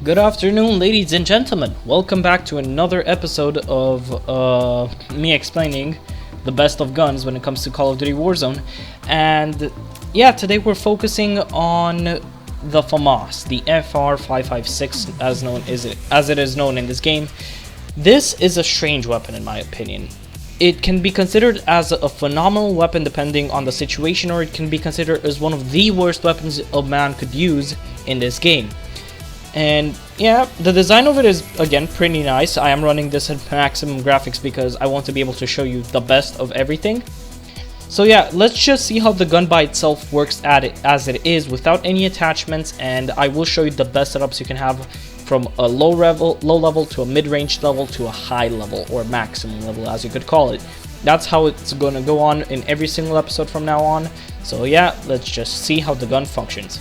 Good afternoon, ladies and gentlemen. Welcome back to another episode of me explaining the best of guns when it comes to Call of Duty Warzone. And yeah, today we're focusing on the FAMAS, the FR556 as it is known in this game. This is a strange weapon in my opinion. It can be considered as a phenomenal weapon depending on the situation, or it can be considered as one of the worst weapons a man could use in this game. And yeah, the design of it is again pretty nice. I am running this at maximum graphics because I want to be able to show you the best of everything. So yeah, let's just see how the gun by itself works as it is without any attachments, and I will show you the best setups you can have from a low level to a mid-range level to a high level, or maximum level as you could call it. That's how it's going to go on in every single episode from now on. So yeah, let's just see how the gun functions.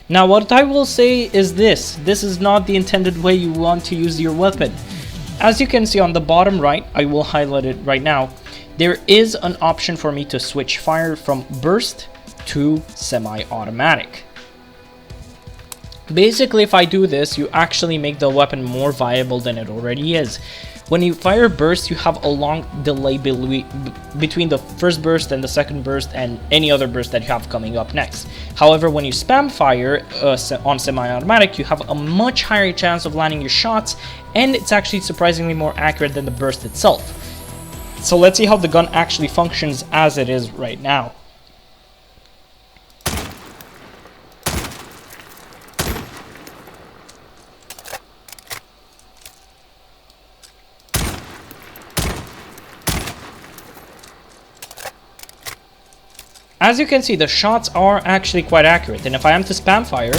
Now what I will say is this is not the intended way you want to use your weapon. As you can see on the bottom right, I will highlight it right now, there is an option for me to switch fire from burst to semi-automatic. Basically, if I do this, you actually make the weapon more viable than it already is. When you fire burst, you have a long delay between the first burst and the second burst and any other burst that you have coming up next. However, when you spam fire on semi-automatic, you have a much higher chance of landing your shots, and it's actually surprisingly more accurate than the burst itself. So let's see how the gun actually functions as it is right now. As you can see, the shots are actually quite accurate, and if I am to spam fire,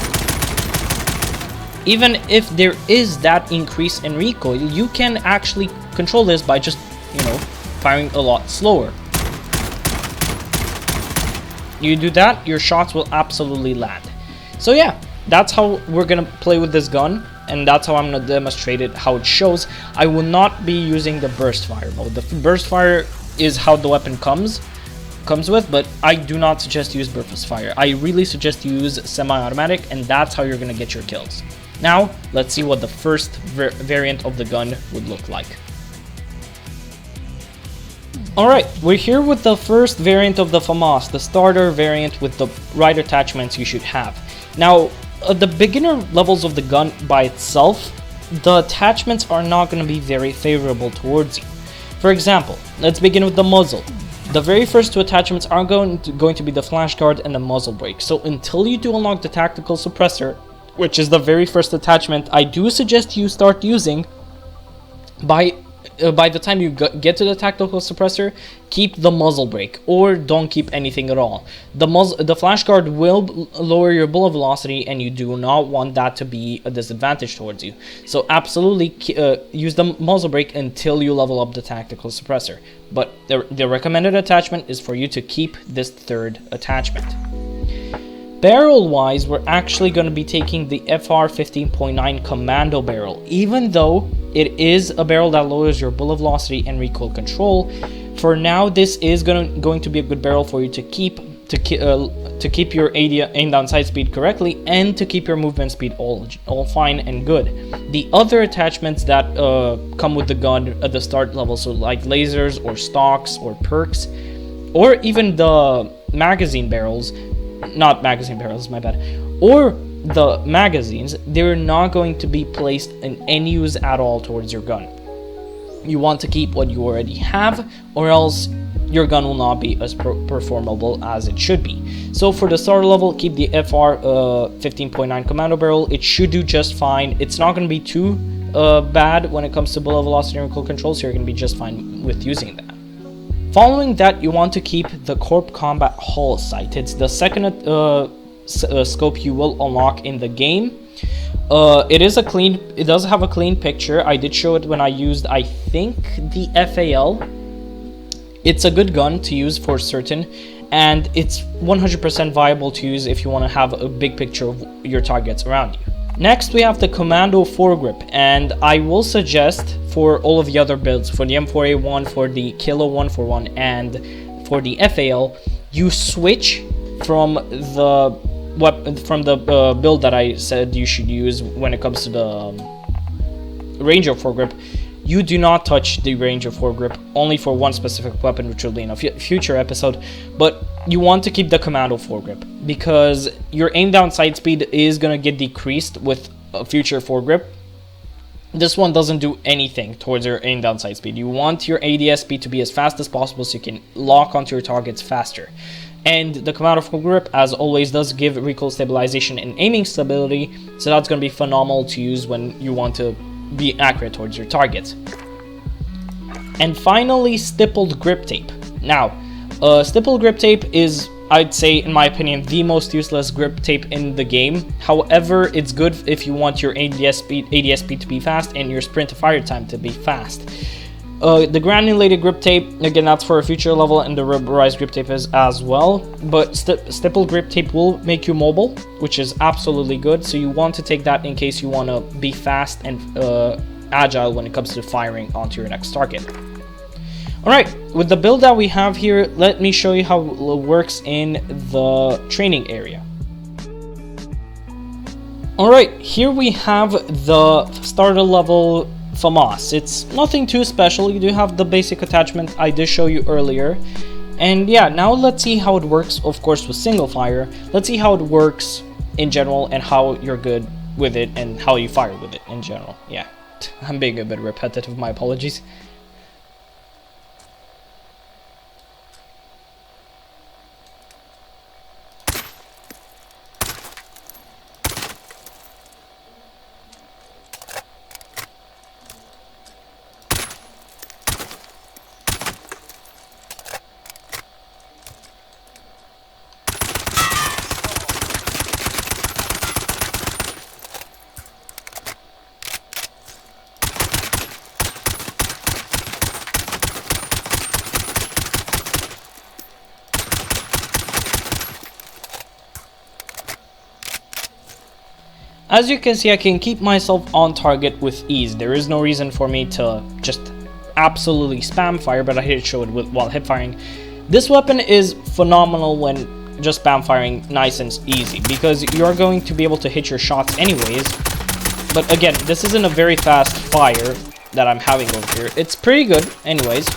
even if there is that increase in recoil, you can actually control this by just, firing a lot slower. You do that, your shots will absolutely land. So yeah, that's how we're gonna play with this gun, and that's how I'm gonna demonstrate it, how it shows. I will not be using the burst fire mode. The burst fire is how the weapon comes with, but I do not suggest use burst fire. I really suggest you use semi-automatic, and that's how you're gonna get your kills. Now let's see what the first variant of the gun would look like. Alright, we're here with the first variant of the FAMAS, the starter variant with the right attachments you should have. Now at the beginner levels of the gun by itself, the attachments are not going to be very favorable towards you. For example, let's begin with the muzzle. The very first two attachments are going to be the flash guard and the muzzle brake. So until you do unlock the tactical suppressor, which is the very first attachment I do suggest you start using, by the time you get to the tactical suppressor, keep the muzzle brake, or don't keep anything at all. The flash guard will lower your bullet velocity, and you do not want that to be a disadvantage towards you. So absolutely use the muzzle brake until you level up the tactical suppressor. But the recommended attachment is for you to keep this third attachment. Barrel wise, we're actually going to be taking the FR15.9 Commando Barrel. Even though it is a barrel that lowers your bullet velocity and recoil control, for now this is going to be a good barrel for you to keep your aim down sight speed correctly, and to keep your movement speed all fine and good. The other attachments that come with the gun at the start level, so like lasers or stocks or perks, or even the magazine barrels, not magazine barrels, my bad, or the magazines, they're not going to be placed in any use at all towards your gun. You want to keep what you already have, or else your gun will not be as performable as it should be. So for the starter level, keep the FR 15.9 Commando Barrel. It should do just fine. It's not going to be too bad when it comes to bullet velocity and recoil control, so you're going to be just fine with using that. Following that, you want to keep the Corp Combat Hull Sight. It's the second scope you will unlock in the game. It does have a clean picture. I did show it when I used, I think, the FAL. It's a good gun to use for certain, and it's 100% viable to use if you want to have a big picture of your targets around you. Next, we have the Commando foregrip, and I will suggest for all of the other builds, for the M4A1, for the Kilo 141, and for the FAL, you switch from the build that I said you should use when it comes to the Ranger foregrip. You do not touch the Ranger foregrip, only for one specific weapon, which will be in a future episode, but you want to keep the Commando foregrip, because your aim down sight speed is going to get decreased with a future foregrip. This one doesn't do anything towards your aim down sight speed. You want your ADS speed to be as fast as possible so you can lock onto your targets faster. And the Commando foregrip, as always, does give recoil stabilization and aiming stability, so that's going to be phenomenal to use when you want to be accurate towards your targets. And finally, stippled grip tape. Now, stippled grip tape is, I'd say, in my opinion, the most useless grip tape in the game. However, it's good if you want your ADS speed to be fast and your sprint to fire time to be fast. The granulated grip tape, again, that's for a future level, and the rubberized grip tape is as well. But stippled grip tape will make you mobile, which is absolutely good. So you want to take that in case you want to be fast and agile when it comes to firing onto your next target. Alright, with the build that we have here, let me show you how it works in the training area. Alright, here we have the starter level FAMAS. It's nothing too special. You do have the basic attachment I did show you earlier. And yeah, now let's see how it works, of course, with single fire. Let's see how it works in general and how you're good with it and how you fire with it in general. Yeah, I'm being a bit repetitive, my apologies. As you can see, I can keep myself on target with ease. There is no reason for me to just absolutely spam fire, but I did show it while hip firing. This weapon is phenomenal when just spam firing nice and easy, because you're going to be able to hit your shots anyways. But again, this isn't a very fast fire that I'm having over here. It's pretty good anyways,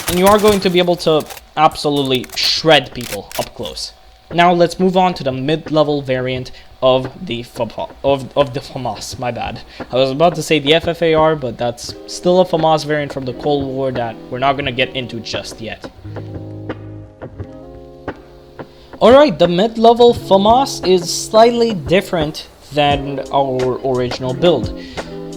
and you are going to be able to absolutely shred people up close. Now let's move on to the mid-level variant of the FAMAS, my bad. I was about to say the FFAR, but that's still a FAMAS variant from the Cold War that we're not going to get into just yet. Alright, the mid-level FAMAS is slightly different than our original build.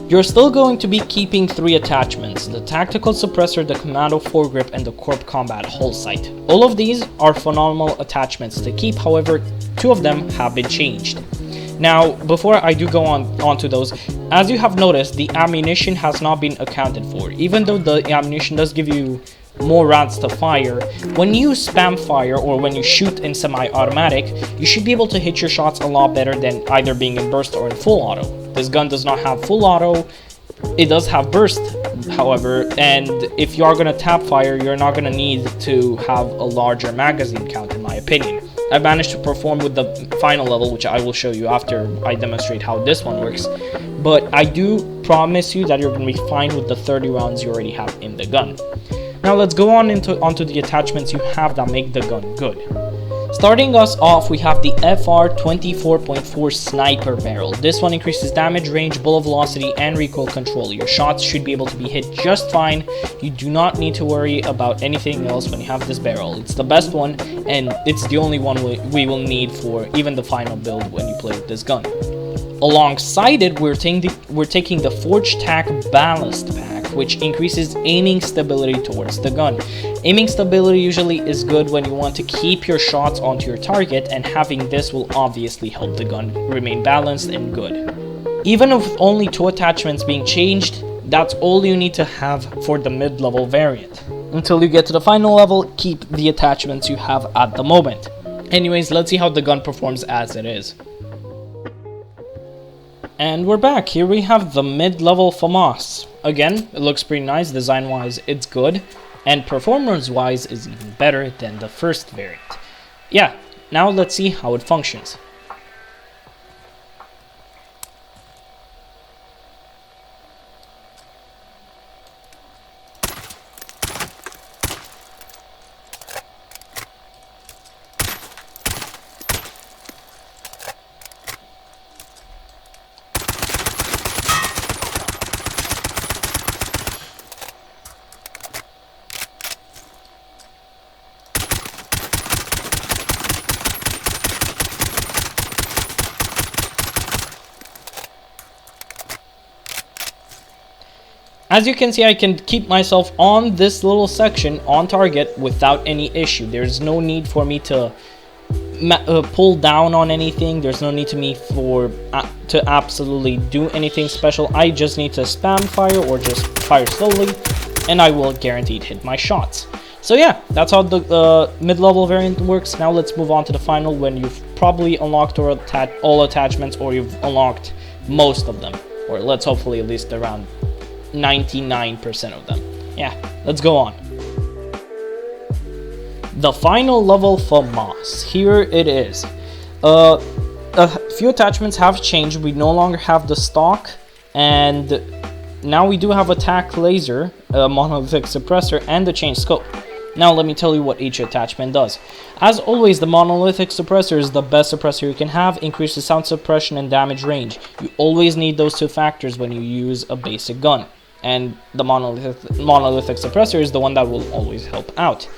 You're still going to be keeping 3 attachments: the Tactical Suppressor, the Commando Foregrip, and the Corp Combat Hull Sight. All of these are phenomenal attachments to keep, however, 2 of them have been changed. Now, before I do go on to those, as you have noticed, the ammunition has not been accounted for. Even though the ammunition does give you more rounds to fire, when you spam fire or when you shoot in semi-automatic, you should be able to hit your shots a lot better than either being in burst or in full auto. This gun does not have full auto. It does have burst, however, and if you are going to tap fire, you're not going to need to have a larger magazine count, in my opinion. I managed to perform with the final level, which I will show you after I demonstrate how this one works, but I do promise you that you're going to be fine with the 30 rounds you already have in the gun. Now let's go onto the attachments you have that make the gun good. Starting us off, we have the FR 24.4 Sniper Barrel. This one increases damage, range, bullet velocity, and recoil control. Your shots should be able to be hit just fine. You do not need to worry about anything else when you have this barrel. It's the best one, and it's the only one we will need for even the final build when you play with this gun. Alongside it, we're taking the Forged Tack Ballast Pack, which increases aiming stability towards the gun. Aiming stability usually is good when you want to keep your shots onto your target, and having this will obviously help the gun remain balanced and good. Even with only 2 attachments being changed, that's all you need to have for the mid-level variant. Until you get to the final level, keep the attachments you have at the moment. Anyways, let's see how the gun performs as it is. And we're back. Here we have the mid-level FAMAS. Again, it looks pretty nice. Design-wise, it's good. And performance-wise is even better than the first variant. Yeah, now let's see how it functions. As you can see, I can keep myself on this little section on target without any issue. There's no need for me to pull down on anything. There's no need to absolutely do anything special. I just need to spam fire or just fire slowly, and I will guaranteed hit my shots. So yeah, that's how the mid-level variant works. Now let's move on to the final, when you've probably unlocked all attachments, or you've unlocked most of them, or let's hopefully at least around 99% of them. Yeah, let's go on. The final level FAMAS. Here it is. A few attachments have changed. We no longer have the stock, and now we do have a tack laser, a monolithic suppressor, and the change scope. Now let me tell you what each attachment does. As always, the monolithic suppressor is the best suppressor you can have, increases sound suppression and damage range. You always need those 2 factors when you use a basic gun, and the monolithic suppressor is the one that will always help out.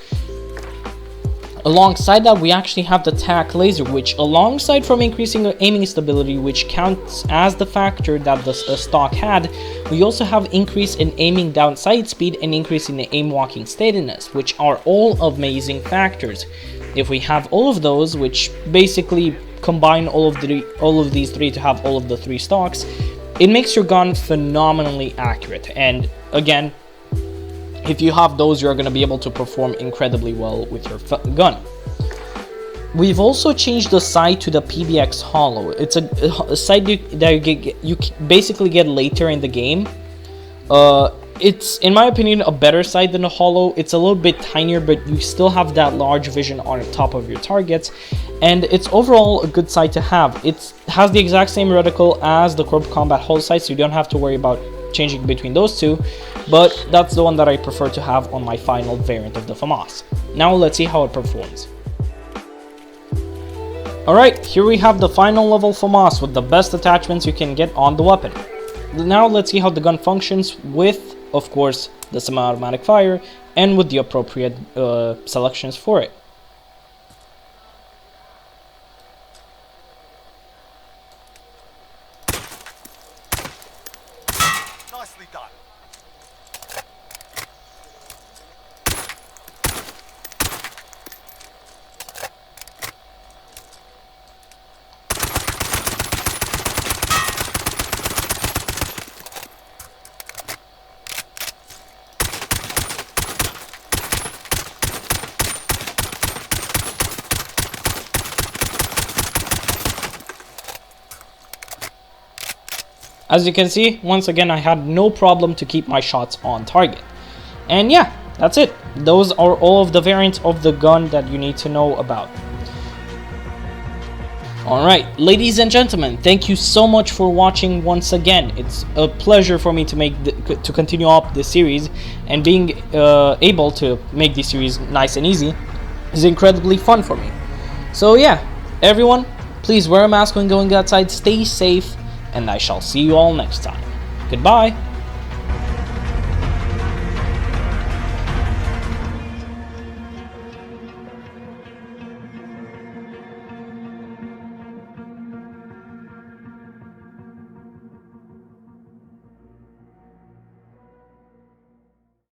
Alongside that, we actually have the tack laser, which, alongside from increasing aiming stability, which counts as the factor that the stock had, we also have increase in aiming down sight speed and increase in the aim walking steadiness, which are all amazing factors. If we have all of those, which basically combine all of these 3 to have all of the 3 stocks, it makes your gun phenomenally accurate. And again, if you have those, you're going to be able to perform incredibly well with your gun. We've also changed the sight to the PBX Hollow. It's a sight that you basically get later in the game. It's, in my opinion, a better sight than the Hollow. It's a little bit tinier, but you still have that large vision on the top of your targets, and it's overall a good sight to have. It has the exact same reticle as the Corp Combat Hollow sight, so you don't have to worry about changing between those 2, but that's the one that I prefer to have on my final variant of the FAMAS. Now let's see how it performs. Alright, here we have the final level FAMAS with the best attachments you can get on the weapon. Now let's see how the gun functions with, of course, the semi-automatic fire, and with the appropriate selections for it. Nicely done. As you can see, once again, I had no problem to keep my shots on target. And yeah, that's it. Those are all of the variants of the gun that you need to know about. Alright, ladies and gentlemen, thank you so much for watching once again. It's a pleasure for me to continue up this series, and being able to make this series nice and easy is incredibly fun for me. So yeah, everyone, please wear a mask when going outside, stay safe, and I shall see you all next time. Goodbye!